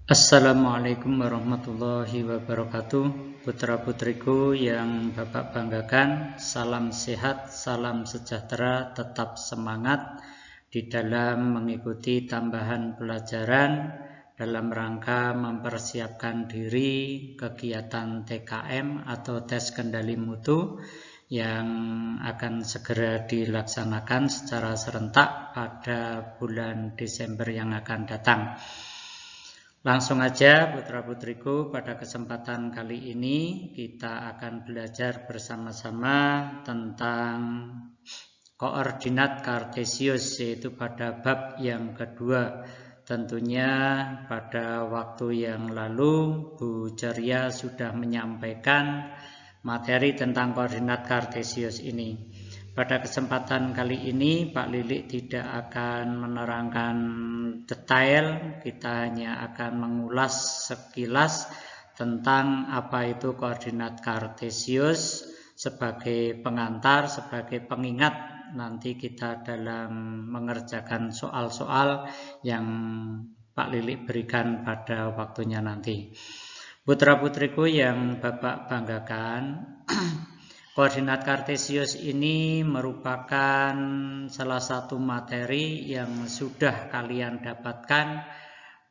Assalamualaikum warahmatullahi wabarakatuh. Putra-putriku yang Bapak banggakan, salam sehat, salam sejahtera, tetap semangat di dalam mengikuti tambahan pelajaran dalam rangka mempersiapkan diri kegiatan TKM atau tes kendali mutu yang akan segera dilaksanakan secara serentak pada bulan Desember yang akan datang. Langsung aja putra-putriku, pada kesempatan kali ini kita akan belajar bersama-sama tentang koordinat kartesius, yaitu pada bab yang kedua. Tentunya pada waktu yang lalu Bu Ceria sudah menyampaikan materi tentang koordinat kartesius ini. Pada kesempatan kali ini Pak Lilik tidak akan menerangkan detail, kita hanya akan mengulas sekilas tentang apa itu koordinat kartesius sebagai pengantar, sebagai pengingat nanti kita dalam mengerjakan soal-soal yang Pak Lilik berikan pada waktunya nanti. Putra-putriku yang Bapak banggakan, koordinat kartesius ini merupakan salah satu materi yang sudah kalian dapatkan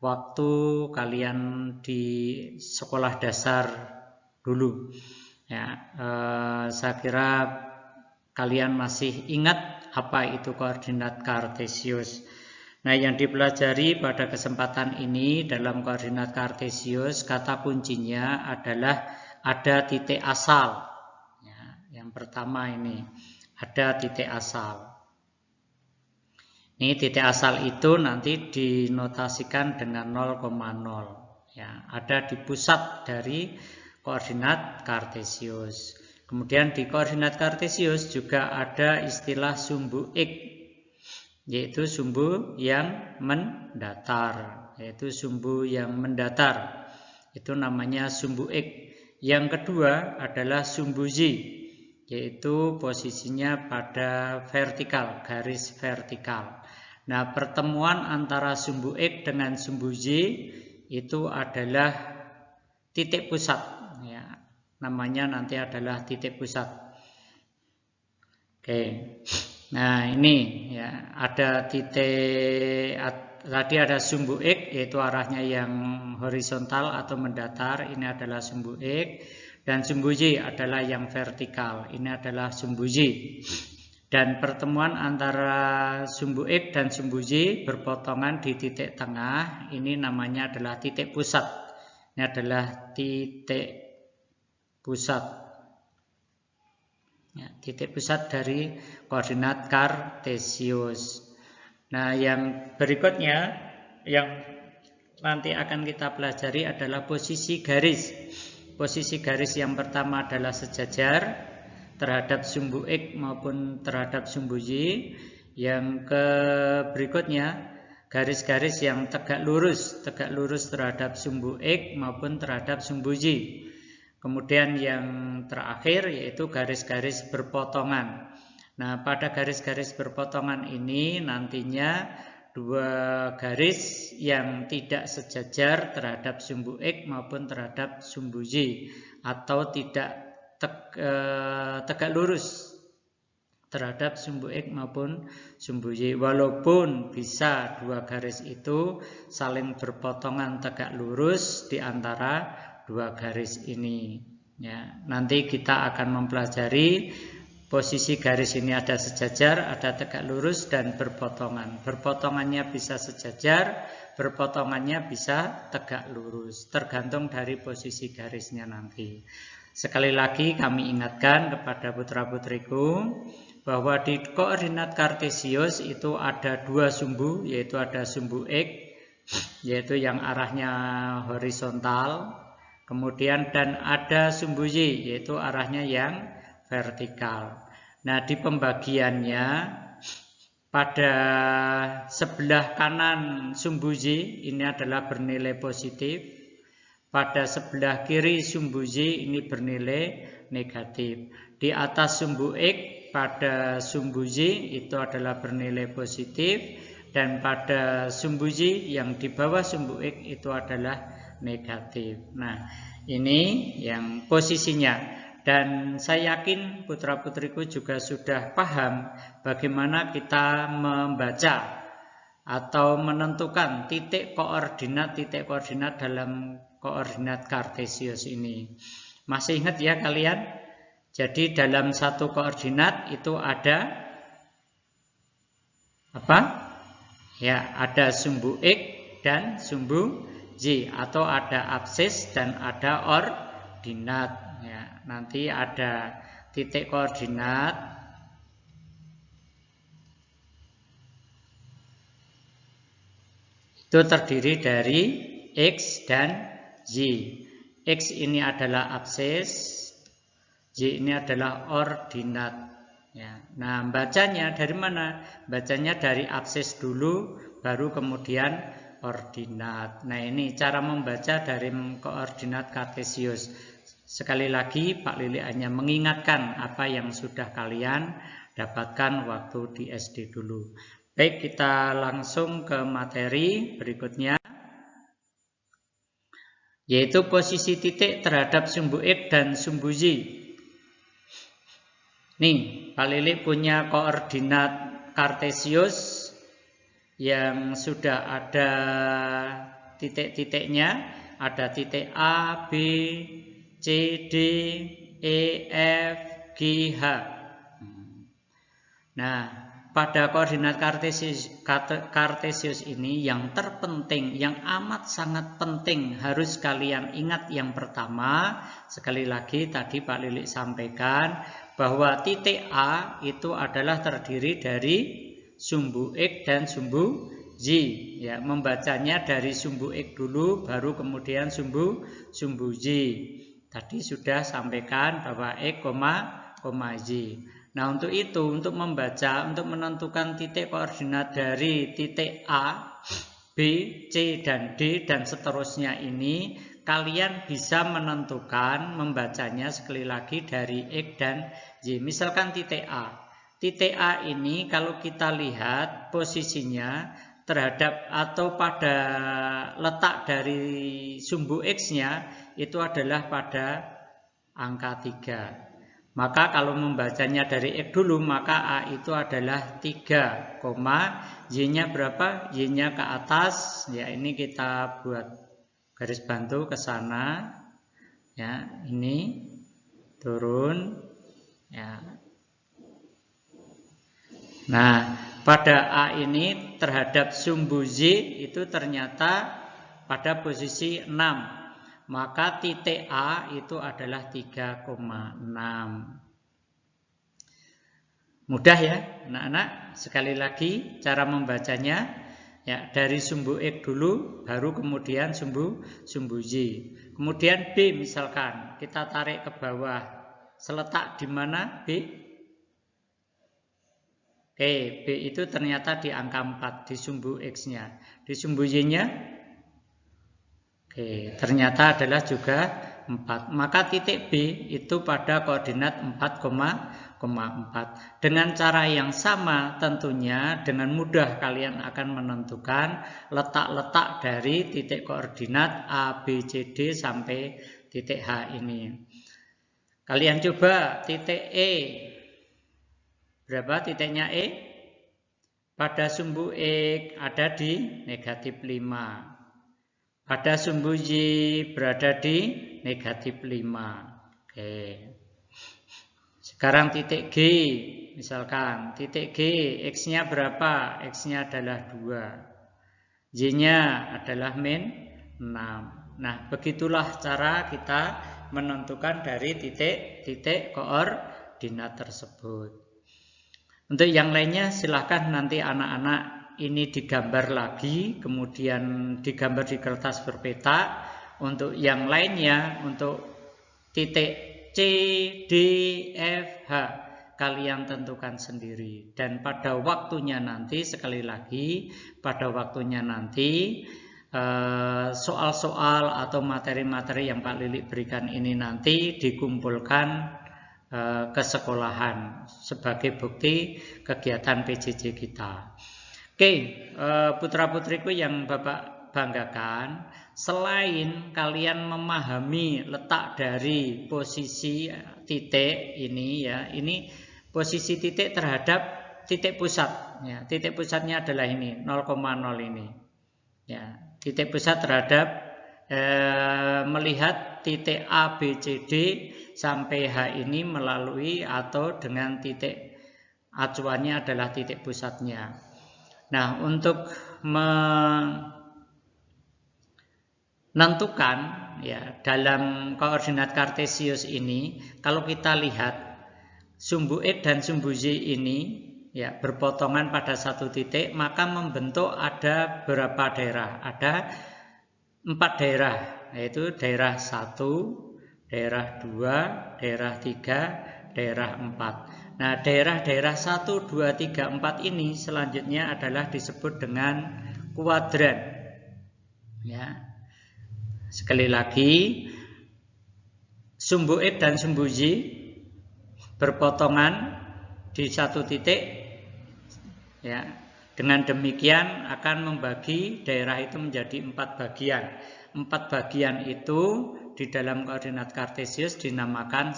waktu kalian di sekolah dasar dulu. Ya, saya kira kalian masih ingat apa itu koordinat kartesius. Nah, yang dipelajari pada kesempatan ini dalam koordinat kartesius, kata kuncinya adalah ada titik asal. Yang pertama ini ada titik asal. Ini titik asal itu nanti dinotasikan dengan 0,0. Ya, ada di pusat dari koordinat kartesius. Kemudian di koordinat kartesius juga ada istilah sumbu X, yaitu sumbu yang mendatar. Yaitu sumbu yang mendatar. Itu namanya sumbu X. Yang kedua adalah sumbu Y, yaitu posisinya pada vertikal, garis vertikal. Nah, pertemuan antara sumbu X dengan sumbu Y itu adalah titik pusat. Ya, namanya nanti adalah titik pusat. Oke. Nah, ini ya, ada titik, tadi ada sumbu X, yaitu arahnya yang horizontal atau mendatar, ini adalah sumbu X. Dan sumbu Y adalah yang vertikal, ini adalah sumbu Y. Dan pertemuan antara sumbu X dan sumbu Y berpotongan di titik tengah, ini namanya adalah titik pusat. Ini adalah titik pusat. Ya, titik pusat dari koordinat kartesius. Nah, yang berikutnya yang nanti akan kita pelajari adalah posisi garis. Posisi garis yang pertama adalah sejajar terhadap sumbu X maupun terhadap sumbu Y. Yang berikutnya garis-garis yang tegak lurus terhadap sumbu X maupun terhadap sumbu Y. Kemudian yang terakhir yaitu garis-garis berpotongan. Nah, pada garis-garis berpotongan ini nantinya dua garis yang tidak sejajar terhadap sumbu X maupun terhadap sumbu Y, atau tidak tegak lurus terhadap sumbu X maupun sumbu Y. Walaupun bisa dua garis itu saling berpotongan tegak lurus di antara dua garis ini. Ya, nanti kita akan mempelajari posisi garis ini ada sejajar, ada tegak lurus, dan berpotongan. Berpotongannya bisa sejajar, berpotongannya bisa tegak lurus, tergantung dari posisi garisnya nanti. Sekali lagi kami ingatkan kepada putra-putriku bahwa di koordinat kartesius itu ada dua sumbu, yaitu ada sumbu X, yaitu yang arahnya horizontal, kemudian dan ada sumbu Y, yaitu arahnya yang vertikal. Nah, di pembagiannya pada sebelah kanan sumbu Y ini adalah bernilai positif, pada sebelah kiri sumbu Y ini bernilai negatif. Di atas sumbu X pada sumbu Y itu adalah bernilai positif, dan pada sumbu Y yang di bawah sumbu X itu adalah negatif. Nah, ini yang posisinya. Dan saya yakin putra-putriku juga sudah paham bagaimana kita membaca atau menentukan titik koordinat dalam koordinat kartesius ini. Masih ingat ya kalian? Jadi dalam satu koordinat itu ada apa? Ya, ada sumbu X dan sumbu Y, atau ada absis dan ada ordinat. Ya, nanti ada titik koordinat itu terdiri dari X dan Y. X ini adalah absis, Y ini adalah ordinat. Ya. Nah, bacanya dari mana? Bacanya dari absis dulu, baru kemudian ordinat. Nah, ini cara membaca dari koordinat kartesius. Sekali lagi, Pak Lili hanya mengingatkan apa yang sudah kalian dapatkan waktu di SD dulu. Baik, kita langsung ke materi berikutnya, yaitu posisi titik terhadap sumbu X dan sumbu Y. Nih, Pak Lili punya koordinat kartesius yang sudah ada titik-titiknya, ada titik A, B, C, D, E, F, G, H. Nah, pada koordinat kartesius ini yang terpenting, yang amat sangat penting harus kalian ingat yang pertama, sekali lagi tadi Pak Lili sampaikan bahwa titik A itu adalah terdiri dari sumbu X dan sumbu Y. Ya, membacanya dari sumbu X dulu, baru kemudian sumbu Y. Tadi sudah sampaikan bahwa X, Y. Nah, untuk itu, untuk membaca, untuk menentukan titik koordinat dari titik A, B, C, dan D, dan seterusnya ini, kalian bisa menentukan membacanya sekali lagi dari X dan Y. Misalkan titik A. Titik A ini kalau kita lihat posisinya terhadap atau pada letak dari sumbu X-nya itu adalah pada angka 3. Maka kalau membacanya dari X dulu, maka A itu adalah 3, Y-nya berapa? Y-nya ke atas. Ya, ini kita buat garis bantu ke sana. Ya, ini turun. Ya. Nah, pada A ini terhadap sumbu Y itu ternyata pada posisi 6. Maka titik A itu adalah 3,6. Mudah ya anak-anak. Sekali lagi cara membacanya, ya, dari sumbu X dulu, baru kemudian sumbu Y. Kemudian B misalkan kita tarik ke bawah, seletak di mana B? B itu ternyata di angka 4 di sumbu X-nya. Di sumbu Y-nya ternyata adalah juga 4. Maka titik B itu pada koordinat 4,4. Dengan cara yang sama tentunya dengan mudah kalian akan menentukan letak-letak dari titik koordinat A, B, C, D sampai titik H ini. Kalian coba titik E. Berapa titiknya E? Pada sumbu X ada di negatif 5. Pada sumbu Y berada di negatif 5. Oke. Sekarang titik G. Misalkan titik G, X-nya berapa? X-nya adalah 2. Y-nya adalah min 6. Nah, begitulah cara kita menentukan dari titik-titik koordinat tersebut. Untuk yang lainnya silahkan nanti anak-anak ini digambar lagi, kemudian digambar di kertas berpeta. Untuk yang lainnya, untuk titik C, D, F, H, kalian tentukan sendiri. Dan pada waktunya nanti, sekali lagi, pada waktunya nanti, soal-soal atau materi-materi yang Pak Lili berikan ini nanti dikumpulkan ke sekolahan sebagai bukti kegiatan PJJ kita. Oke, putra-putriku yang Bapak banggakan, selain kalian memahami letak dari posisi titik ini ya, ini posisi titik terhadap titik pusat ya. Titik pusatnya adalah ini 0,0 ini. Ya, titik pusat terhadap melihat titik A, B, C, D sampai H ini melalui atau dengan titik acuannya adalah titik pusatnya. Nah, untuk menentukan ya dalam koordinat kartesius ini, kalau kita lihat sumbu X dan sumbu Y ini ya berpotongan pada satu titik, maka membentuk ada berapa daerah? Ada 4 daerah, yaitu daerah 1, daerah 2, daerah 3, daerah 4. Nah, daerah-daerah 1, 2, 3, 4 ini selanjutnya adalah disebut dengan kuadran. Ya. Sekali lagi, sumbu X dan sumbu Y berpotongan di satu titik. Ya. Dengan demikian akan membagi daerah itu menjadi 4 bagian. 4 bagian itu di dalam koordinat kartesius dinamakan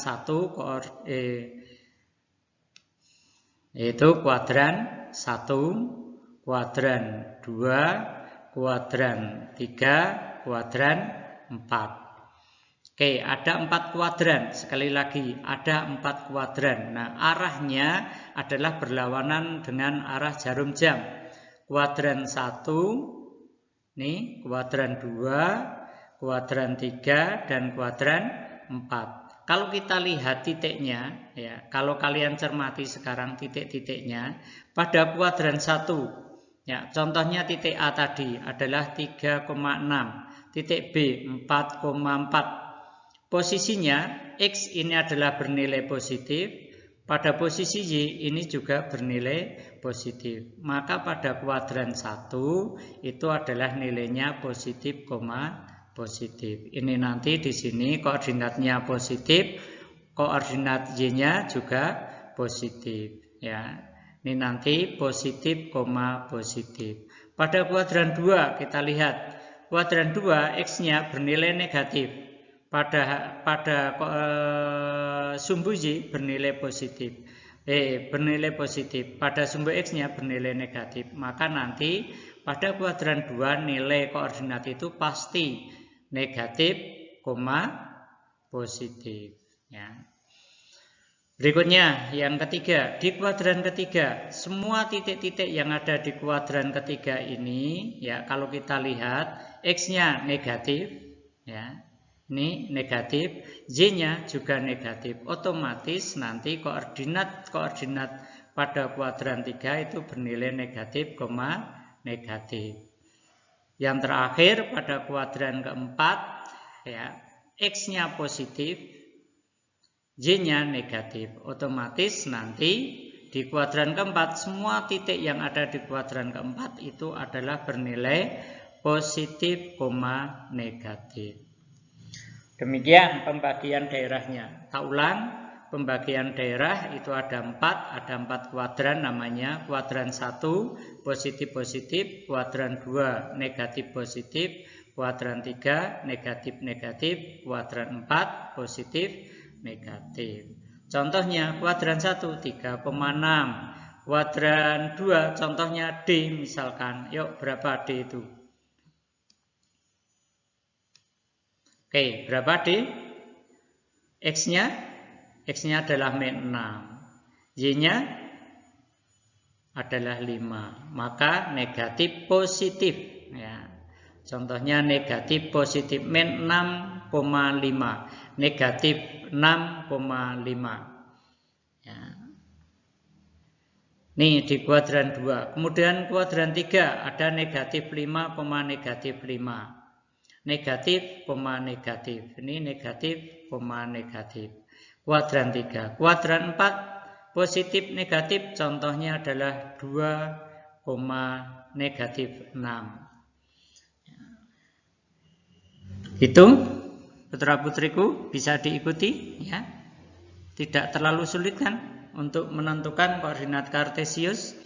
yaitu kuadran 1, kuadran 2, kuadran 3, kuadran 4. Oke, ada 4 kuadran. Sekali lagi, ada 4 kuadran. Nah, arahnya adalah berlawanan dengan arah jarum jam. Kuadran 1, nih, kuadran 2, kuadran 3, dan kuadran 4. Kalau kita lihat titiknya, ya, kalau kalian cermati sekarang titik-titiknya, pada kuadran 1, ya, contohnya titik A tadi adalah 3,6, titik B 4,4. Posisinya X ini adalah bernilai positif, pada posisi Y ini juga bernilai positif. Maka pada kuadran 1 itu adalah nilainya positif, positif. Ini nanti di sini koordinatnya positif, koordinat Y-nya juga positif ya. Ini nanti positif, positif. Pada kuadran 2 kita lihat, kuadran 2 X-nya bernilai negatif. Pada sumbu Y bernilai positif. Bernilai positif. Pada sumbu X-nya bernilai negatif. Maka nanti pada kuadran 2 nilai koordinat itu pasti negatif, positif ya. Berikutnya yang ketiga, di kuadran ketiga semua titik-titik yang ada di kuadran ketiga ini ya, kalau kita lihat X-nya negatif ya, ini negatif, Y-nya juga negatif, otomatis nanti koordinat pada kuadran 3 itu bernilai negatif, negatif. Yang terakhir pada kuadran keempat ya, X-nya positif, Y-nya negatif. Otomatis nanti di kuadran keempat semua titik yang ada di kuadran keempat itu adalah bernilai positif, negatif. Demikian pembagian daerahnya. Tak ulang, pembagian daerah itu ada 4 kuadran namanya. Kuadran 1 positif-positif, kuadran 2 negatif-positif, kuadran 3 negatif-negatif, kuadran 4 positif, negatif. Contohnya kuadran 1 3,6, kuadran 2 contohnya D misalkan. Yuk, berapa D itu? Oke, berapa D? X-nya adalah -6. Y-nya adalah 5. Maka negatif positif ya. Contohnya negatif positif -6,5. Negatif 6,5 ya. Nih di kuadran 2. Kemudian kuadran 3 ada negatif 5, negatif 5. Negatif, negatif. Ini negatif, negatif. Kuadran 3. Kuadran 4 positif negatif, contohnya adalah 2, negatif 6. Itu putra-putriku bisa diikuti ya. Tidak terlalu sulit kan untuk menentukan koordinat kartesius.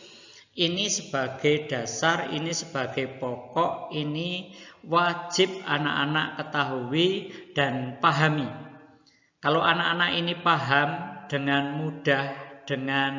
Ini sebagai dasar, ini sebagai pokok, ini wajib anak-anak ketahui dan pahami. Kalau anak-anak ini paham dengan mudah, dengan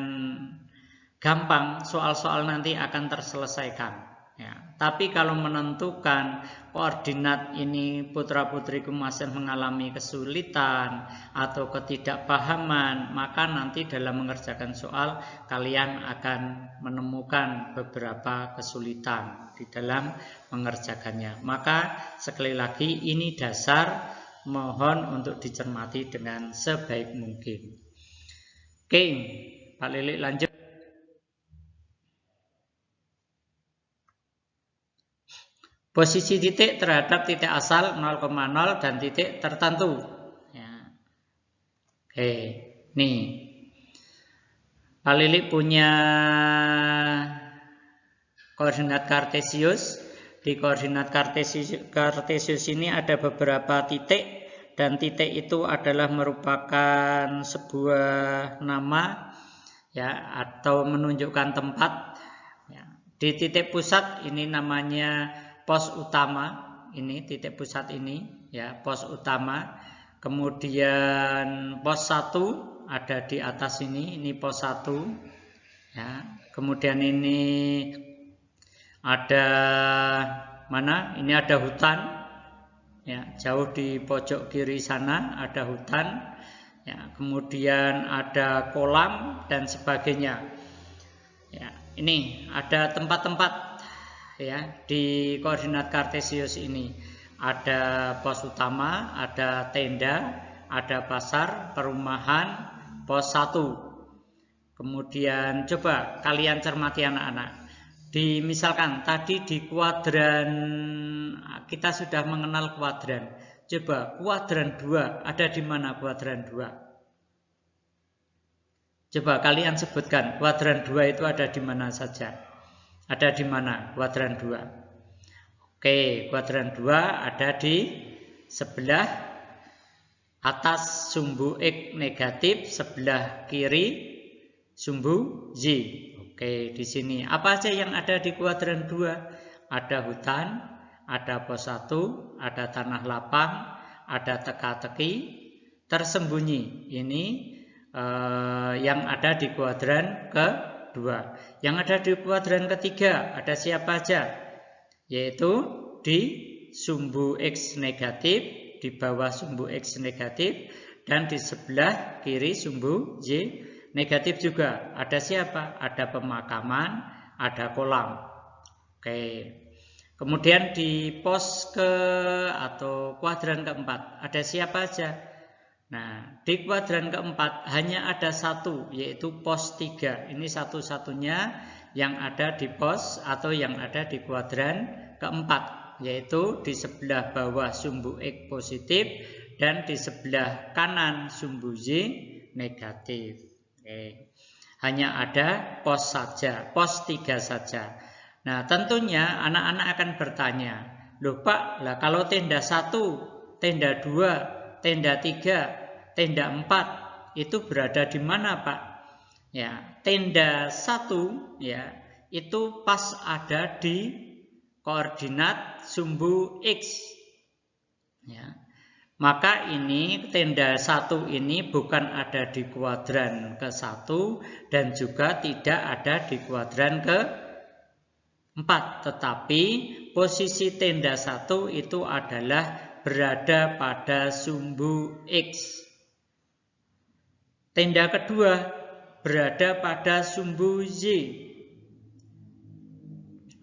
gampang, soal-soal nanti akan terselesaikan. Ya. Tapi kalau menentukan koordinat ini putra-putriku masih mengalami kesulitan atau ketidakpahaman, maka nanti dalam mengerjakan soal kalian akan menemukan beberapa kesulitan di dalam mengerjakannya. Maka sekali lagi ini dasar, mohon untuk dicermati dengan sebaik mungkin. Oke, Pak Lilik lanjut. Posisi titik terhadap titik asal 0,0 dan titik tertentu. Ya. Oke, nih. Pak Lilik punya koordinat kartesius. Di koordinat kartesius ini ada beberapa titik, dan titik itu adalah merupakan sebuah nama, ya, atau menunjukkan tempat. Ya. Di titik pusat ini namanya pos utama, ini titik pusat ini, ya, pos utama. Kemudian pos 1 ada di atas ini pos 1, ya. Kemudian ini ada mana? Ini ada hutan, ya, jauh di pojok kiri sana ada hutan, ya. Kemudian ada kolam dan sebagainya. Ya, ini ada tempat-tempat, ya, di koordinat kartesius ini. Ada pos utama, ada tenda, ada pasar, perumahan, pos 1. Kemudian coba kalian cermati anak-anak. Misalkan tadi di kuadran kita sudah mengenal kuadran. Coba kuadran 2 ada di mana kuadran 2? Coba kalian sebutkan kuadran 2 itu ada di mana saja? Ada di mana kuadran 2? Oke, kuadran 2 ada di sebelah atas sumbu X negatif, sebelah kiri sumbu Y. Oke, di sini apa aja yang ada di kuadran 2? Ada hutan, ada pos 1, ada tanah lapang, ada teka-teki, tersembunyi. Ini yang ada di kuadran kedua. Yang ada di kuadran ketiga ada siapa aja? Yaitu di sumbu X negatif, di bawah sumbu X negatif, dan di sebelah kiri sumbu Y negatif juga. Ada siapa? Ada pemakaman, ada kolam. Oke. Kemudian di pos atau kuadran keempat ada siapa aja? Nah, di kuadran keempat hanya ada satu, yaitu pos 3. Ini satu-satunya yang ada di pos atau yang ada di kuadran keempat, yaitu di sebelah bawah sumbu X positif dan di sebelah kanan sumbu Y negatif. Oke. Hanya ada pos saja, pos 3 saja. Nah, tentunya anak-anak akan bertanya, loh Pak, lah kalau tenda 1, tenda 2, tenda 3, tenda 4 itu berada di mana Pak? Ya, tenda 1 ya itu pas ada di koordinat sumbu X. Ya. Maka ini tenda 1 ini bukan ada di kuadran ke-1 dan juga tidak ada di kuadran ke-4, tetapi posisi tenda 1 itu adalah berada pada sumbu X. Tenda kedua berada pada sumbu Y.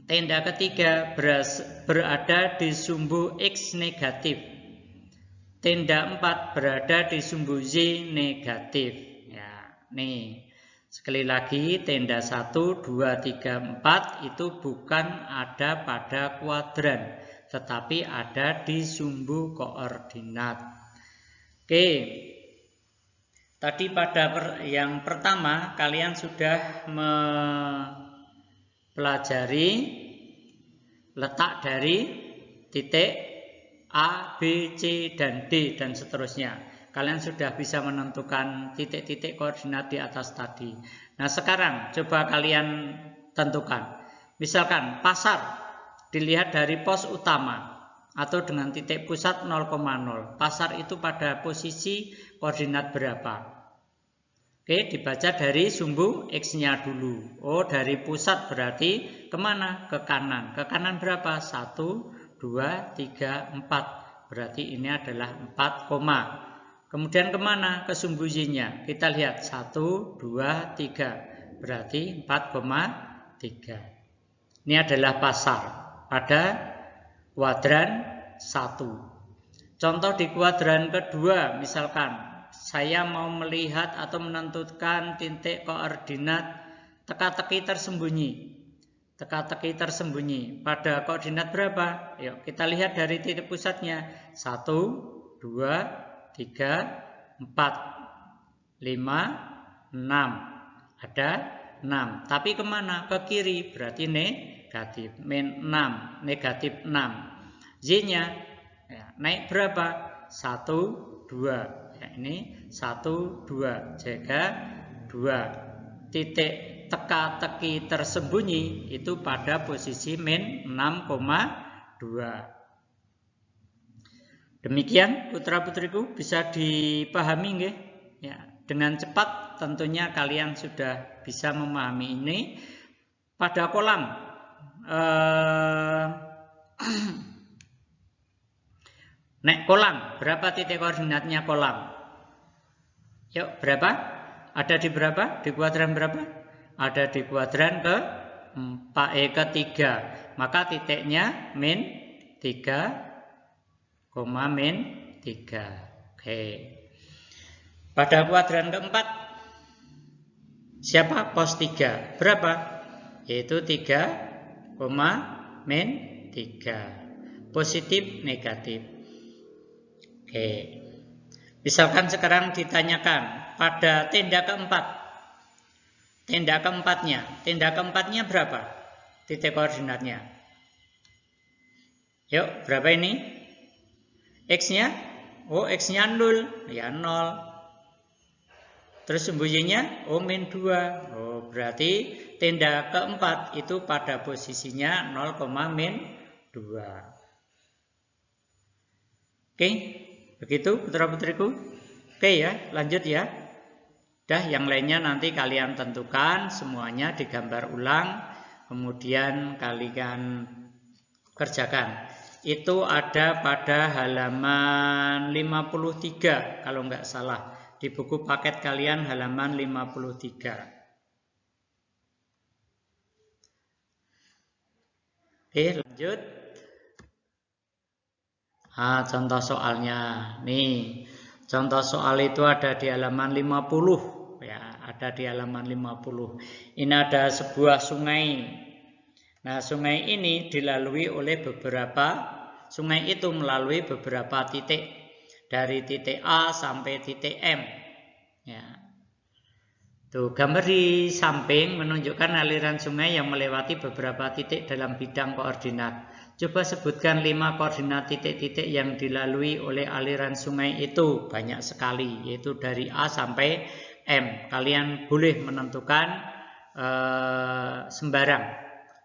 Tenda ketiga berada di sumbu X negatif. Tenda 4 berada di sumbu Y negatif. Ya, nih. Sekali lagi, tenda 1, 2, 3, 4 itu bukan ada pada kuadran, tetapi ada di sumbu koordinat. Oke. Tadi pada yang pertama kalian sudah mempelajari letak dari titik A, B, C, dan D dan seterusnya. Kalian sudah bisa menentukan titik-titik koordinat di atas tadi. Nah, sekarang coba kalian tentukan. Misalkan pasar dilihat dari pos utama atau dengan titik pusat 0,0. Pasar itu pada posisi koordinat berapa? Oke, dibaca dari sumbu X-nya dulu. Oh, dari pusat berarti kemana? Ke kanan. Ke kanan berapa? 1, 2, 3, 4. Berarti ini adalah 4, kemudian kemana? Ke sumbu Y-nya. Kita lihat 1, 2, 3. Berarti 4,3. Ini adalah pasar pada kuadran 1. Contoh di kuadran kedua, misalkan saya mau melihat atau menentukan titik koordinat teka-teki tersembunyi. Teka-teki tersembunyi pada koordinat berapa? Yuk kita lihat dari titik pusatnya. 1, 2, 3, 4, 5, 6. Ada 6. Tapi kemana? Ke kiri. Berarti negatif. Min 6. Negatif 6. Y-nya ya, naik berapa? 1, 2. Ya, ini 1, 2. Jaga 2. Titik teka-teki tersembunyi itu pada posisi min 6,2. Demikian putra-putriku, bisa dipahami nggih? Ya, dengan cepat tentunya kalian sudah bisa memahami ini. Pada kolam nek kolam, berapa titik koordinatnya kolam? Yuk, berapa? Ada di berapa? Di kuadran berapa? Ada di kuadran ketiga. Maka titiknya min 3, min 3. Oke. Pada kuadran keempat, siapa? Pos 3. Berapa? Yaitu 3, min 3. Positif, negatif. Oke. Misalkan sekarang ditanyakan pada tenda keempat. Tenda keempatnya berapa? Titik koordinatnya. Yuk, berapa ini? X-nya? Oh, X-nya 0. Ya, 0. Terus sumbu Y-nya? Oh, min 2. Oh, berarti tenda keempat itu pada posisinya 0, min 2. Oke. Begitu putra-putriku. Oke ya, lanjut ya. Dah, yang lainnya nanti kalian tentukan semuanya, digambar ulang, kemudian kalian kerjakan. Itu ada pada halaman 53 kalau nggak salah. Di buku paket kalian halaman 53. Oke, lanjut. Contoh soalnya nih, contoh soal itu ada di halaman 50 ya, ada di halaman 50. Ini ada sebuah sungai. Nah, sungai ini dilalui oleh sungai itu melalui beberapa titik, dari titik A sampai titik M ya. Tuh, gambar di samping menunjukkan aliran sungai yang melewati beberapa titik dalam bidang koordinat. Coba sebutkan 5 koordinat titik-titik yang dilalui oleh aliran sungai itu. Banyak sekali, yaitu dari A sampai M. Kalian boleh menentukan sembarang.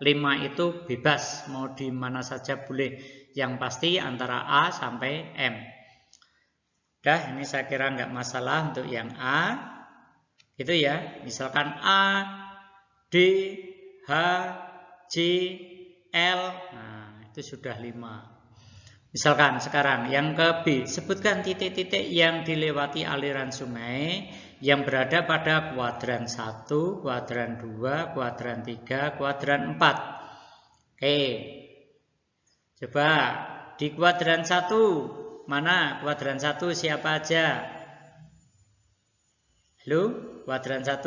5 itu bebas, mau di mana saja boleh. Yang pasti antara A sampai M. Dah, ini saya kira nggak masalah untuk yang A. Itu ya, misalkan A, D, H, J, L. Nah, itu sudah 5. Misalkan sekarang yang ke B, sebutkan titik-titik yang dilewati aliran sungai yang berada pada kuadran 1, kuadran 2, kuadran 3, kuadran 4. Oke. Coba di kuadran 1, mana kuadran 1 siapa aja? Halo, kuadran 1?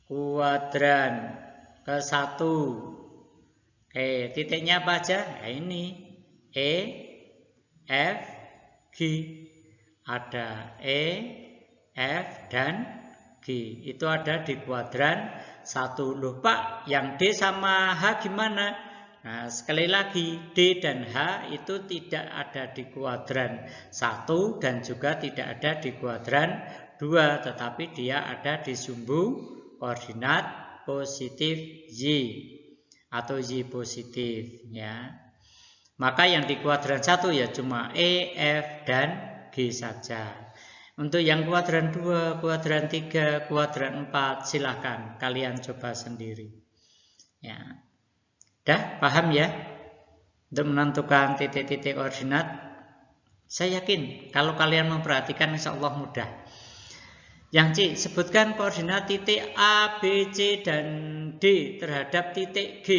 Kuadran ke-1. Oke, titiknya apa aja? Nah, ini E, F, G. Ada E, F, dan G. Itu ada di kuadran 1. Loh Pak, yang D sama H gimana? Nah, sekali lagi, D dan H itu tidak ada di kuadran 1 dan juga tidak ada di kuadran 2, tetapi dia ada di sumbu koordinat positif Y atau Y positif ya. Maka yang di kuadran 1 ya cuma E, F, dan G saja. Untuk yang kuadran 2, kuadran 3, kuadran 4 silahkan kalian coba sendiri. Ya. Dah paham ya? Untuk menentukan titik-titik koordinat, saya yakin kalau kalian memperhatikan insya Allah mudah. Yang C, sebutkan koordinat titik A, B, C, dan D terhadap titik G.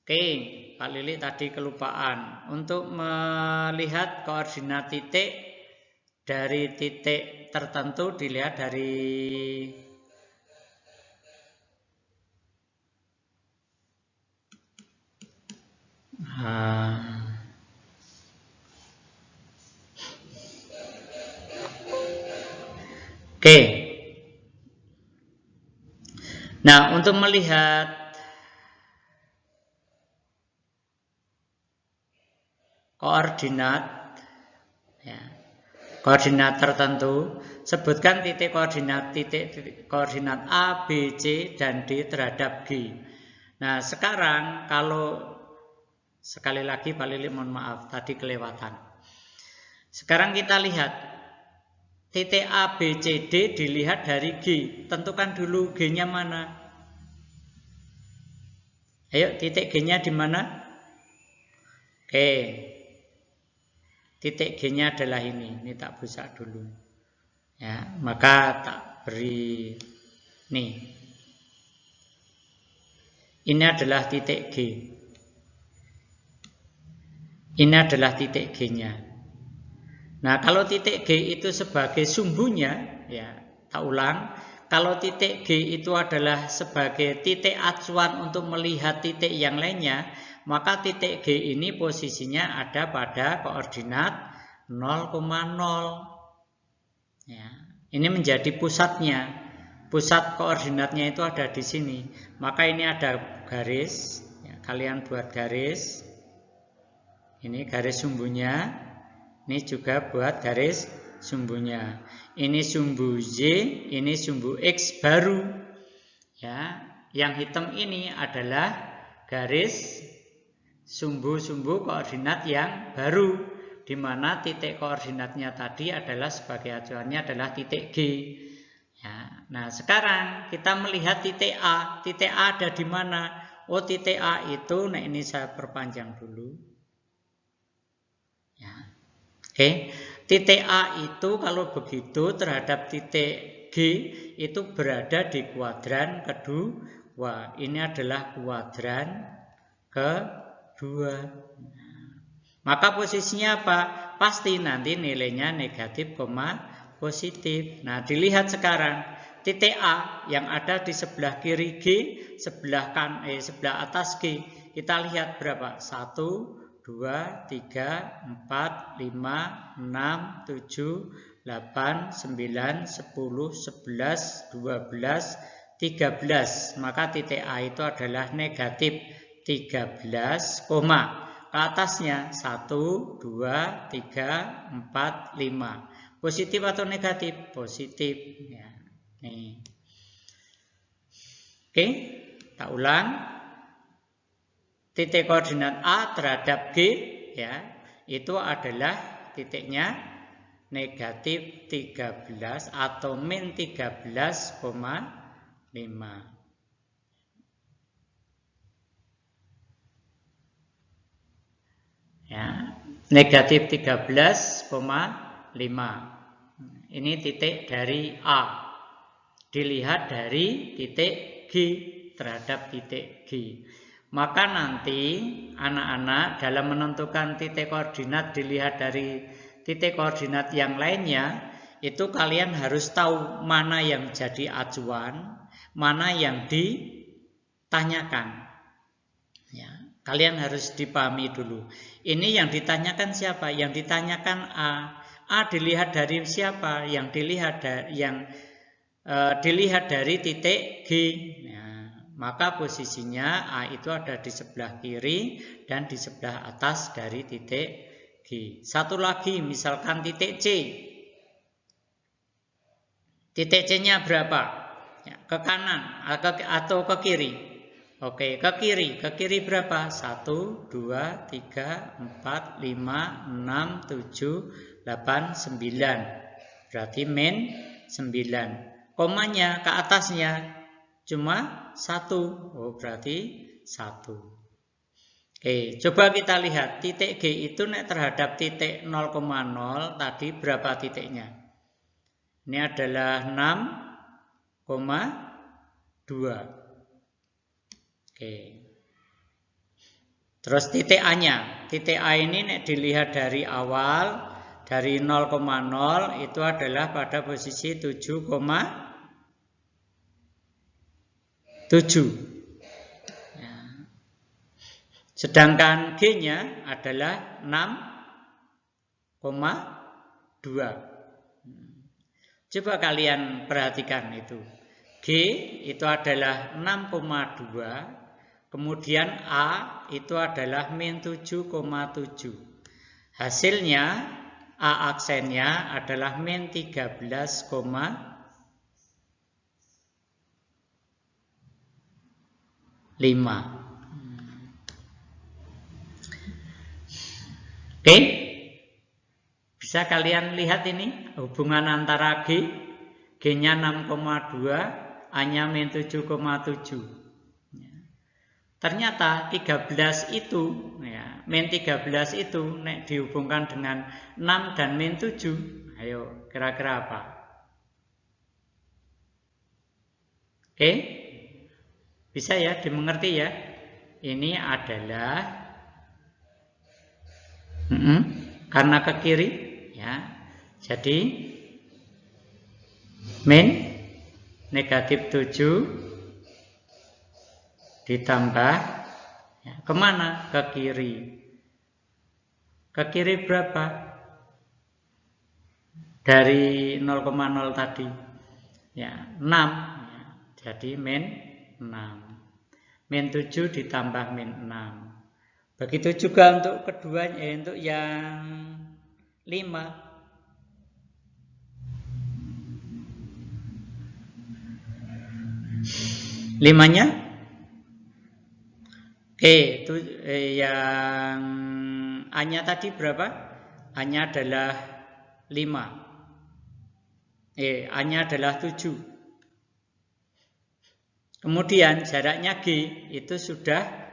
Oke, Pak Lili tadi kelupaan. Untuk melihat koordinat titik dari titik tertentu dilihat dari Oke. Nah, untuk melihat koordinat ya, koordinat tertentu, sebutkan titik koordinat A, B, C, dan D terhadap G. Nah, sekarang kalau sekali lagi Pak Lili mohon maaf tadi kelewatan. Sekarang kita lihat titik A, B, C, D dilihat dari G. Tentukan dulu G-nya mana. Ayo, titik G-nya di mana? Oke. Titik G-nya adalah ini. Ini tak busak dulu. Ya, maka tak beri nih. Ini adalah titik G. Ini adalah titik G-nya. Nah, kalau titik G itu sebagai sumbunya, ya, tak ulang. Kalau titik G itu adalah sebagai titik acuan untuk melihat titik yang lainnya, maka titik G ini posisinya ada pada koordinat 0,0. Ya, ini menjadi pusatnya. Pusat koordinatnya itu ada di sini. Maka ini ada garis. Ya, kalian buat garis. Ini garis sumbunya. Ini juga buat garis sumbunya. Ini sumbu Y, ini sumbu X baru. Ya, yang hitam ini adalah garis sumbu-sumbu koordinat yang baru, di mana titik koordinatnya tadi adalah sebagai acuannya adalah titik G. Ya, nah sekarang kita melihat titik A. Titik A ada di mana? Oh, titik A itu, nah ini saya perpanjang dulu. Ya. Oke, titik A itu kalau begitu terhadap titik G itu berada di kuadran kedua. Ini adalah kuadran kedua. Maka posisinya apa? Pasti nanti nilainya negatif, positif. Nah, dilihat sekarang titik A yang ada di sebelah kiri G, sebelah atas G. Kita lihat berapa? 1, 2, 3, 4, 5, 6, 7, 8, 9, 10, 11, 12, 13. Maka titik A itu adalah negatif 13, ke atasnya 1, 2, 3, 4, 5. Positif atau negatif? Positif. Ya, nih. Oke, kita ulang. Titik koordinat A terhadap G ya, itu adalah titiknya negatif 13 atau min 13,5. Ya, negatif 13,5. Ini titik dari A. Dilihat dari titik G terhadap titik G. Maka nanti anak-anak dalam menentukan titik koordinat dilihat dari titik koordinat yang lainnya, itu kalian harus tahu mana yang jadi acuan, mana yang ditanyakan. Ya, kalian harus dipahami dulu. Ini yang ditanyakan siapa? Yang ditanyakan A. A dilihat dari siapa? Yang dilihat dari titik G. Maka posisinya A itu ada di sebelah kiri dan di sebelah atas dari titik G. Satu lagi, misalkan titik C. Titik C-nya berapa? Ya, ke kanan atau ke kiri. Oke, ke kiri. Ke kiri berapa? 1, 2, 3, 4, 5, 6, 7, 8, 9. Berarti min 9. Komanya ke atasnya cuma 1. Oh, berarti 1. Oke, coba kita lihat titik G itu terhadap titik 0,0 tadi berapa titiknya? Ini adalah 6,2. Oke. Terus titik A-nya. Titik A ini dilihat dari awal, dari 0,0 itu adalah pada posisi 7,7. Sedangkan G-nya adalah 6,2. Coba kalian perhatikan itu. G itu adalah 6,2. Kemudian A itu adalah min 7,7. Hasilnya A aksennya adalah min 13,5. Oke, bisa kalian lihat ini hubungan antara G-nya 6,2, A-nya min 7,7. Ternyata 13 itu, ya, min 13 itu dihubungkan dengan 6 dan min 7. Ayo, kira-kira apa? Oke, bisa ya dimengerti ya? Ini adalah karena ke kiri, ya. Jadi min negatif 7 ditambah ya, kemana? Ke kiri. Ke kiri berapa? Dari 0,0 tadi, ya 6. Ya, jadi min 6. Min 7 ditambah min 6. Begitu juga untuk keduanya, untuk yang 5. Limanya? Oke, itu yang A-nya tadi berapa? A-nya adalah 5. A-nya adalah 7. Kemudian jaraknya G itu sudah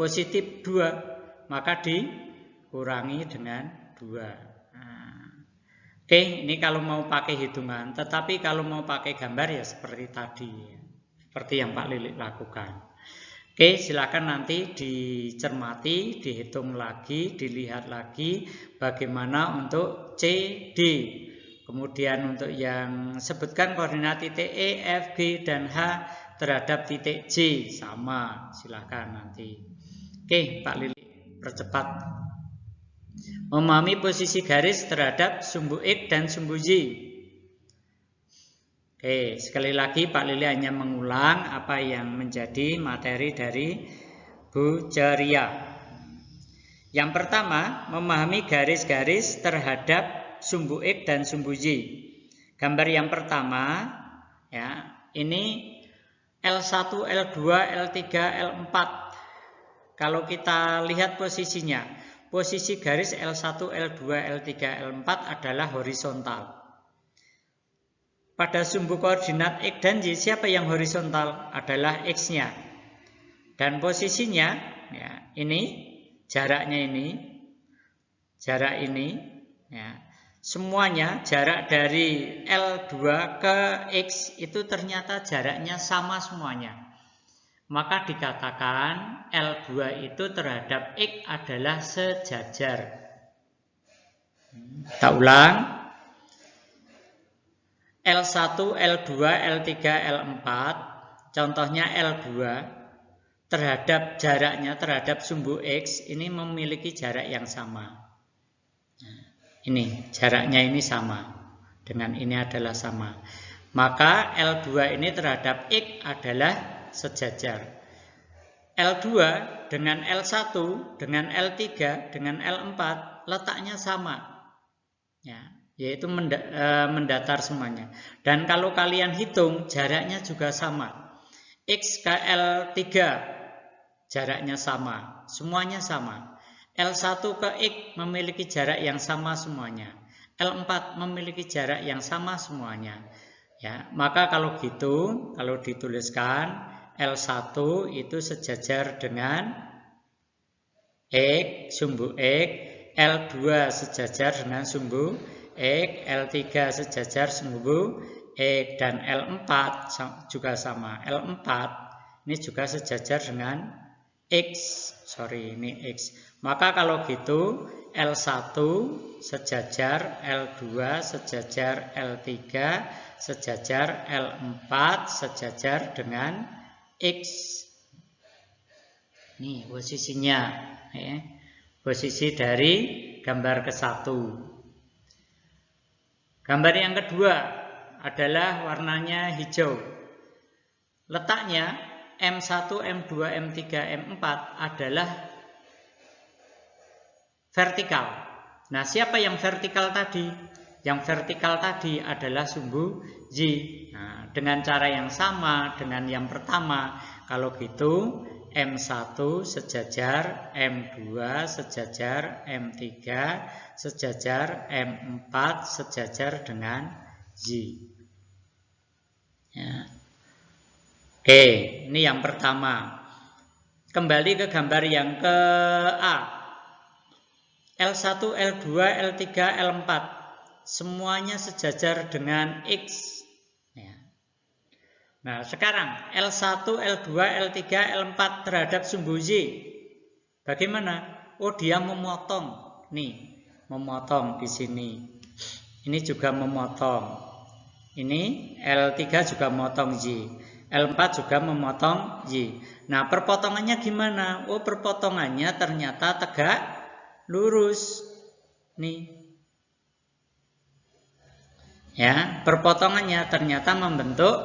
positif 2, maka dikurangi dengan 2. Oke, ini kalau mau pakai hitungan, tetapi kalau mau pakai gambar ya seperti tadi, seperti yang Pak Lilik lakukan. Oke, silakan nanti dicermati, dihitung lagi, dilihat lagi bagaimana untuk C, D. Kemudian untuk yang sebutkan koordinat titik E, F, G, dan H terhadap titik J sama, silakan nanti. Oke, Pak Lili percepat. Memahami posisi garis terhadap sumbu X dan sumbu Y. Oke, sekali lagi Pak Lili hanya mengulang apa yang menjadi materi dari Bu Ceria. Yang pertama, memahami garis-garis terhadap sumbu X dan sumbu Y. Gambar yang pertama, ya, ini L1, L2, L3, L4. Kalau kita lihat posisinya, posisi garis L1, L2, L3, L4 adalah horizontal. Pada sumbu koordinat X dan Y, siapa yang horizontal? Adalah X-nya. Dan posisinya, ya, ini, jaraknya ini, jarak ini, ya. Semuanya jarak dari L2 ke X itu ternyata jaraknya sama semuanya. Maka dikatakan L2 itu terhadap X adalah sejajar. Kita ulang. L1, L2, L3, L4. Contohnya L2 terhadap jaraknya, terhadap sumbu X ini memiliki jarak yang sama. Ini jaraknya ini sama, dengan ini adalah sama. Maka L2 ini terhadap X adalah sejajar. L2 dengan L1, dengan L3, dengan L4 letaknya sama. Ya, yaitu mendatar semuanya. Dan kalau kalian hitung jaraknya juga sama. X ke L3 jaraknya sama, semuanya sama. L1 ke X memiliki jarak yang sama semuanya. L4 memiliki jarak yang sama semuanya. Ya, maka kalau gitu, kalau dituliskan L1 itu sejajar dengan X, sumbu X, L2 sejajar dengan sumbu X, L3 sejajar sumbu X, dan L4 juga sama. L4 ini juga sejajar dengan X, ini X. Maka kalau gitu L1 sejajar, L2 sejajar, L3 sejajar, L4 sejajar dengan X. Nih posisinya, ya. Posisi dari gambar ke-1. Gambar yang kedua adalah warnanya hijau. Letaknya M1, M2, M3, M4 adalah vertikal. Nah, siapa yang vertikal tadi? Yang vertikal tadi adalah sumbu Y. Nah, dengan cara yang sama dengan yang pertama. Kalau gitu M1 sejajar, M2 sejajar, M3 sejajar, M4 sejajar dengan Y. Ya. Oke, ini yang pertama. Kembali ke gambar yang ke A. L1, L2, L3, L4 semuanya sejajar dengan X. Ya. Nah, sekarang L1, L2, L3, L4 terhadap sumbu Y. Bagaimana? Oh, dia memotong. Nih, memotong di sini. Ini juga memotong. Ini L3 juga memotong Y. L4 juga memotong Y. Nah, perpotongannya gimana? Oh, perpotongannya ternyata tegak lurus. Nih. Ya, perpotongannya ternyata membentuk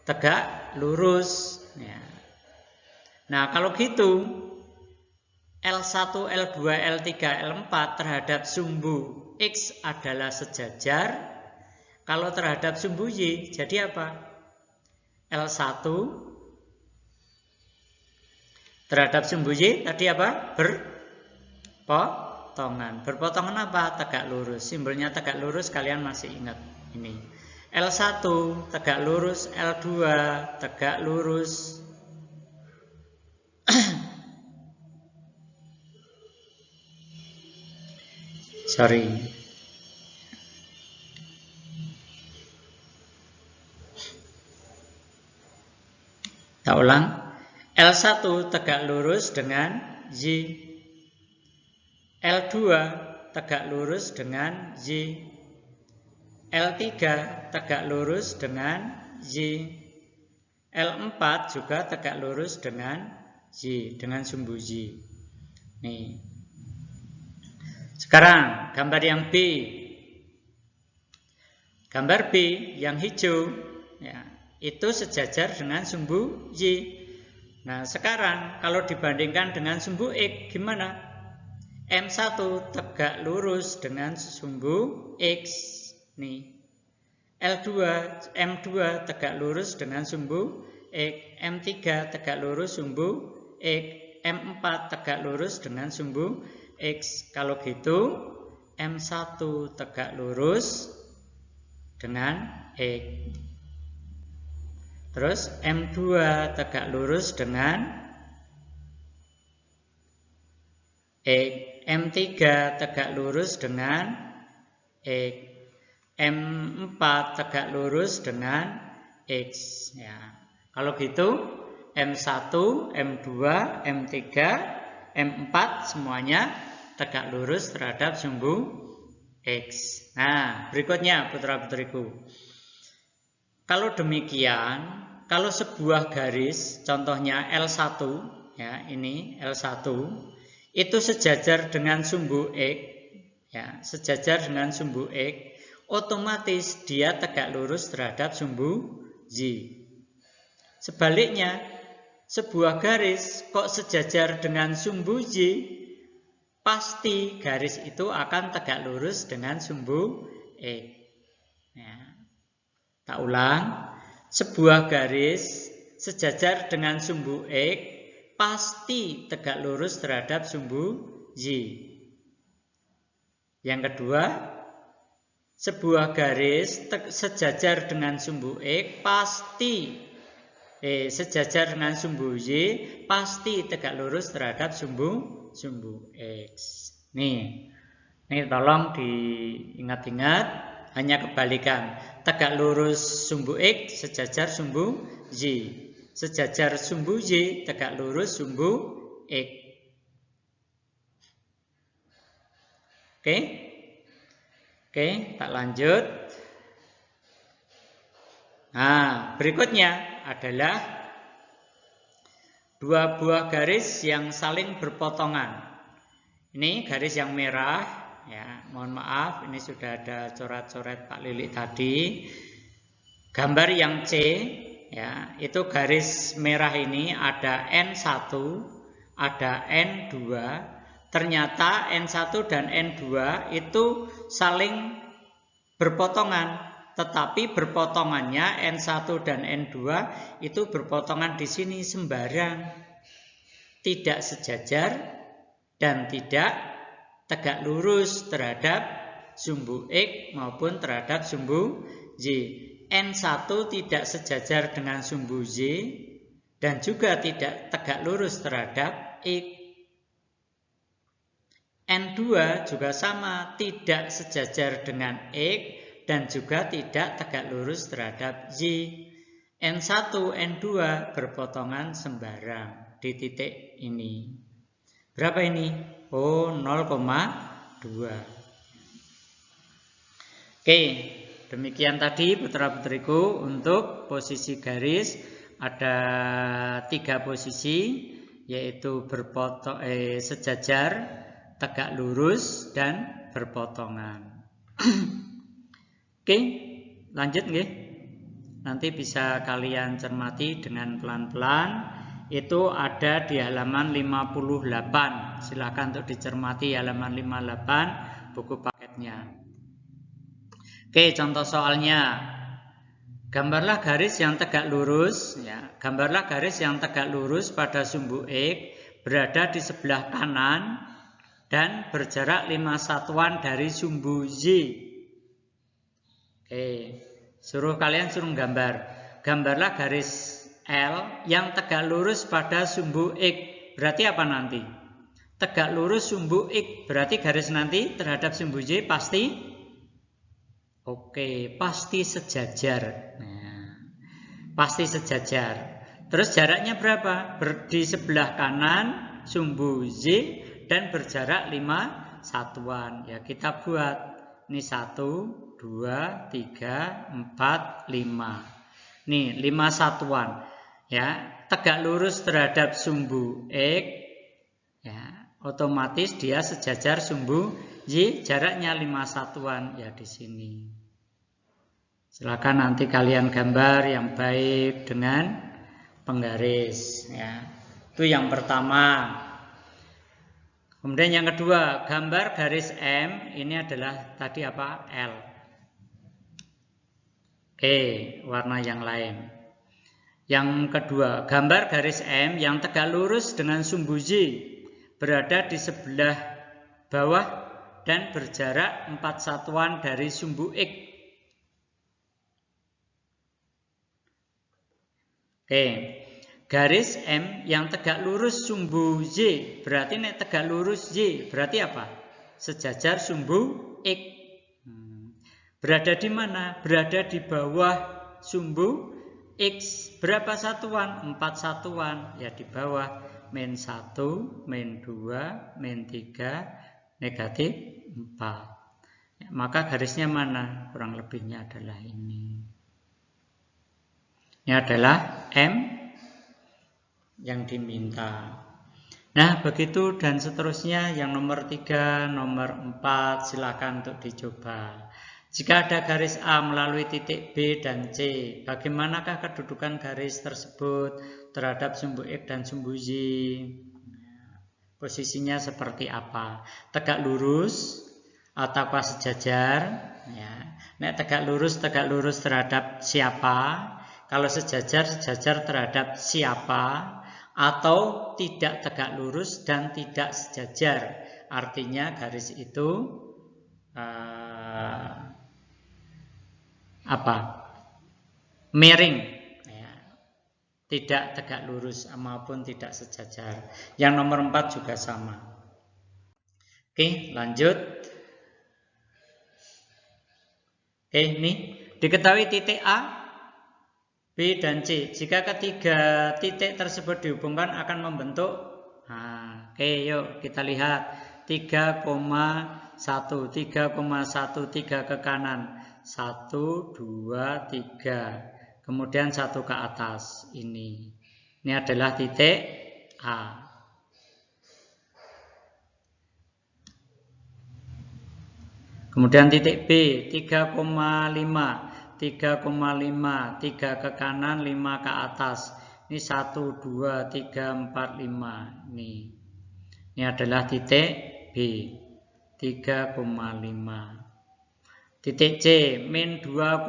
tegak lurus. Ya. Nah, kalau gitu L1, L2, L3, L4 terhadap sumbu X adalah sejajar. Kalau terhadap sumbu Y jadi apa? L1 terhadap sumbu Y tadi apa? Berpotongan. Berpotongan apa? Tegak lurus. Simbolnya tegak lurus kalian masih ingat ini. L1 tegak lurus, L2 tegak lurus. Sorry. Kita ulang. L1 tegak lurus dengan Y. L2 tegak lurus dengan Y. L3 tegak lurus dengan Y. L4 juga tegak lurus dengan Y, dengan sumbu Y. Nih. Sekarang gambar yang B. Gambar B yang hijau, ya, itu sejajar dengan sumbu Y. Nah, sekarang kalau dibandingkan dengan sumbu X, gimana? M1 tegak lurus dengan sumbu X. Nih. M2 tegak lurus dengan sumbu X. M3 tegak lurus sumbu X. M4 tegak lurus dengan sumbu X. Kalau gitu, M1 tegak lurus dengan X. Terus M2 tegak lurus dengan X. M3 tegak lurus dengan X. M4 tegak lurus dengan X. Ya. Kalau gitu M1, M2, M3, M4 semuanya tegak lurus terhadap sumbu X. Nah, berikutnya putra-putriku. Kalau demikian, kalau sebuah garis, contohnya L1, ya ini L1, itu sejajar dengan sumbu X, ya sejajar dengan sumbu X, otomatis dia tegak lurus terhadap sumbu Y. Sebaliknya, sebuah garis kok sejajar dengan sumbu Y, pasti garis itu akan tegak lurus dengan sumbu X. Ya. Tak ulang, sebuah garis sejajar dengan sumbu X pasti tegak lurus terhadap sumbu Y. Yang kedua, sebuah garis sejajar dengan sumbu X pasti sejajar dengan sumbu Y pasti tegak lurus terhadap sumbu X. Nih tolong diingat-ingat, hanya kebalikan. Tegak lurus sumbu X sejajar sumbu Y. Sejajar sumbu Y tegak lurus sumbu X. Oke, tak lanjut. Nah, berikutnya adalah dua buah garis yang saling berpotongan. Ini garis yang merah, ya. Mohon maaf, ini sudah ada coret-coret Pak Lilik tadi. Gambar yang C, ya, itu garis merah ini ada N1, ada N2. Ternyata N1 dan N2 itu saling berpotongan. Tetapi berpotongannya N1 dan N2 itu berpotongan di sini sembarang. Tidak sejajar dan tidak tegak lurus terhadap sumbu X maupun terhadap sumbu Y. N1 tidak sejajar dengan sumbu Y dan juga tidak tegak lurus terhadap X. N2 juga sama, tidak sejajar dengan X dan juga tidak tegak lurus terhadap Y. N1, N2 berpotongan sembarang di titik ini. Berapa ini? Oh, 0,2. Oke, demikian tadi putra-putriku untuk posisi garis. Ada 3 posisi, yaitu sejajar, tegak lurus, dan berpotongan. Oke, lanjut nggih. Nanti bisa kalian cermati dengan pelan-pelan. Itu ada di halaman 58. Silakan untuk dicermati halaman 58 buku paketnya. Oke, contoh soalnya. Gambarlah garis yang tegak lurus, ya. Gambarlah garis yang tegak lurus pada sumbu X berada di sebelah kanan dan berjarak 5 satuan dari sumbu Y. Suruh gambar. Gambarlah garis L yang tegak lurus pada sumbu X. Berarti apa nanti? Tegak lurus sumbu X. Berarti garis nanti terhadap sumbu Y pasti? Oke, pasti sejajar. Nah, pasti sejajar. Terus jaraknya berapa? Di sebelah kanan sumbu Y dan berjarak 5 satuan. Ya, kita buat. Ini 1, 2, 3, 4, 5. Nih 5 satuan. Ya, tegak lurus terhadap sumbu X. Ya, otomatis dia sejajar sumbu Y, jaraknya 5 satuan ya di sini. Silakan nanti kalian gambar yang baik dengan penggaris ya. Itu yang pertama. Kemudian yang kedua, gambar garis M ini adalah tadi apa? L. Oke, warna yang lain. Yang kedua, gambar garis M yang tegak lurus dengan sumbu Y berada di sebelah bawah dan berjarak 4 satuan dari sumbu X. Oke. Garis M yang tegak lurus sumbu Y, berarti nek tegak lurus Y, berarti apa? Sejajar sumbu X. Berada di mana? Berada di bawah sumbu X. Berapa satuan? 4 satuan. Ya di bawah min 1, min 2, min 3, negatif 4. Ya, maka garisnya mana? Kurang lebihnya adalah ini. Ini adalah M yang diminta. Nah, begitu dan seterusnya. Yang nomor 3, nomor 4 silakan untuk dicoba. Jika ada garis A melalui titik B dan C, bagaimanakah kedudukan garis tersebut terhadap sumbu X dan sumbu Y? Posisinya seperti apa? Tegak lurus atau sejajar? Ya. Nek tegak lurus terhadap siapa? Kalau sejajar terhadap siapa? Atau tidak tegak lurus dan tidak sejajar. Artinya garis itu miring, ya. Tidak tegak lurus maupun tidak sejajar. Yang nomor 4 juga sama. Oke, lanjut. Oke, ini diketahui titik A, B, dan C. Jika ketiga titik tersebut dihubungkan akan membentuk. Oke, yuk kita lihat 3,1, 3 ke kanan, 1, 2, 3. Kemudian 1 ke atas. Ini adalah titik A. Kemudian titik B 3,5, 3 ke kanan, 5 ke atas. Ini 1, 2, 3, 4, 5. Ini adalah titik B 3,5. Titik C min 2,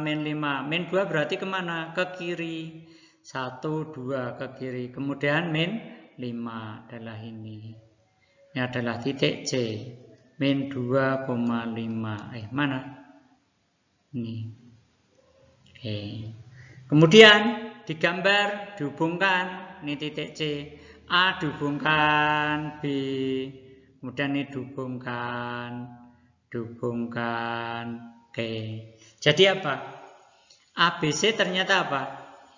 min 5. Min 2 berarti kemana? Ke kiri. 1, 2 ke kiri. Kemudian min 5 adalah ini. Ini adalah titik C. Min 2,5. Mana? Ini. Oke. Kemudian digambar, dihubungkan. Ini titik C. A dihubungkan B. Kemudian ini dihubungkan. Oke. Jadi apa? ABC ternyata apa?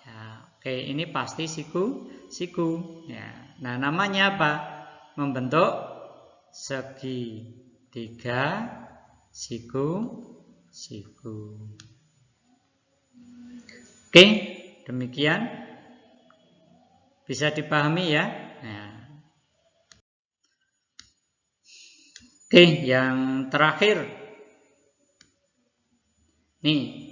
Ya, oke, ini pasti siku. Ya. Nah, namanya apa? Membentuk segitiga siku. Oke, demikian bisa dipahami ya. Nah. Oke, yang terakhir. Nih,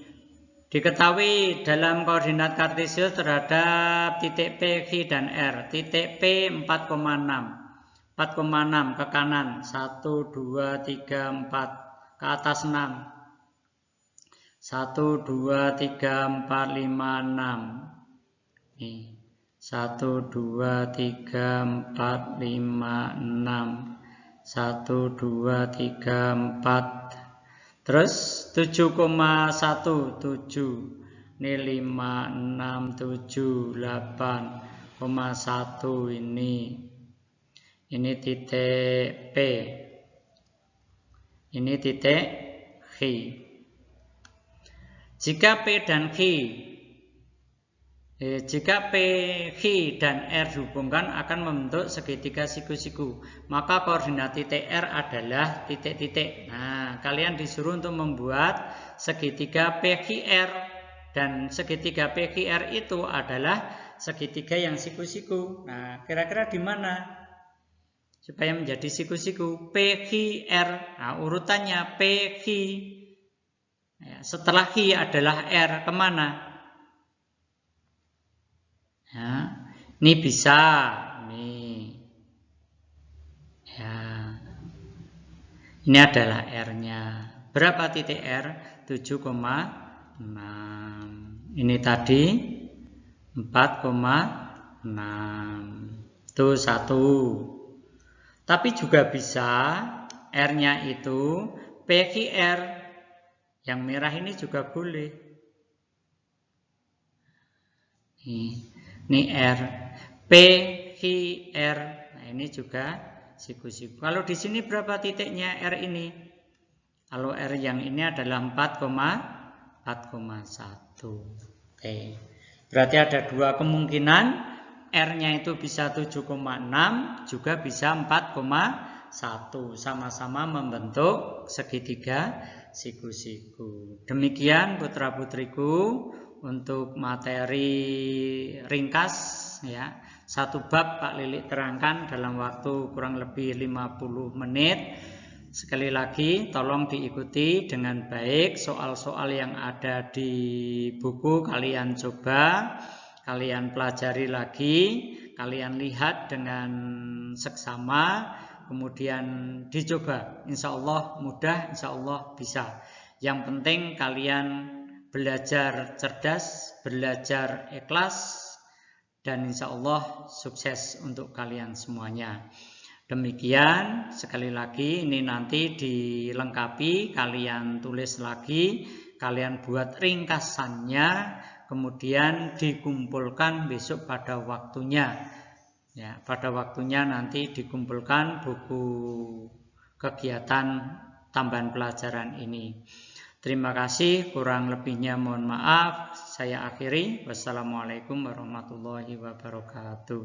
diketahui dalam koordinat kartesius terhadap titik P, Q, dan R. Titik P 4,6. 4,6 ke kanan, 1, 2, 3, 4 ke atas 6, 1, 2, 3, 4, 5, 6. Nih, 1, 2, 3, 4, 5, 6, 1, 2, 3, 4. Terus 7,1, 7. Ini 5, 6, 7, 8,1 ini. Ini titik P. Ini titik Q. Jika P, Q, dan R dihubungkan akan membentuk segitiga siku-siku. Maka koordinat titik R adalah titik-titik. Nah, kalian disuruh untuk membuat segitiga PQR. Dan segitiga PQR itu adalah segitiga yang siku-siku. Nah, kira-kira di mana? Supaya menjadi siku-siku PQR. Nah, urutannya PQ. Ya, setelah Q adalah R, kemana? Ya, ini bisa. Nih. Ya. Ini adalah R-nya. Berapa titik R? 7,6. Ini tadi 4,6. Itu 1. Tapi juga bisa R-nya itu PQR. Yang merah ini juga boleh. Ini R. PQR. Nah, ini juga siku-siku. Kalau di sini berapa titiknya R ini? Kalau R yang ini adalah 4,1. Oke. Berarti ada dua kemungkinan. R-nya itu bisa 7,6, juga bisa 4,1. Sama-sama membentuk segitiga siku-siku. Demikian putra-putriku untuk materi ringkas ya. Satu bab Pak Lilik terangkan dalam waktu kurang lebih 50 menit. Sekali lagi tolong diikuti dengan baik soal-soal yang ada di buku, kalian coba, kalian pelajari lagi, kalian lihat dengan seksama, kemudian dicoba. Insya Allah mudah, insya Allah bisa. Yang penting kalian belajar cerdas, belajar ikhlas, dan insya Allah sukses untuk kalian semuanya. Demikian, sekali lagi ini nanti dilengkapi, kalian tulis lagi, kalian buat ringkasannya, kemudian dikumpulkan besok pada waktunya. Ya, pada waktunya nanti dikumpulkan buku kegiatan tambahan pelajaran ini. Terima kasih, kurang lebihnya mohon maaf. Saya akhiri. Wassalamualaikum warahmatullahi wabarakatuh.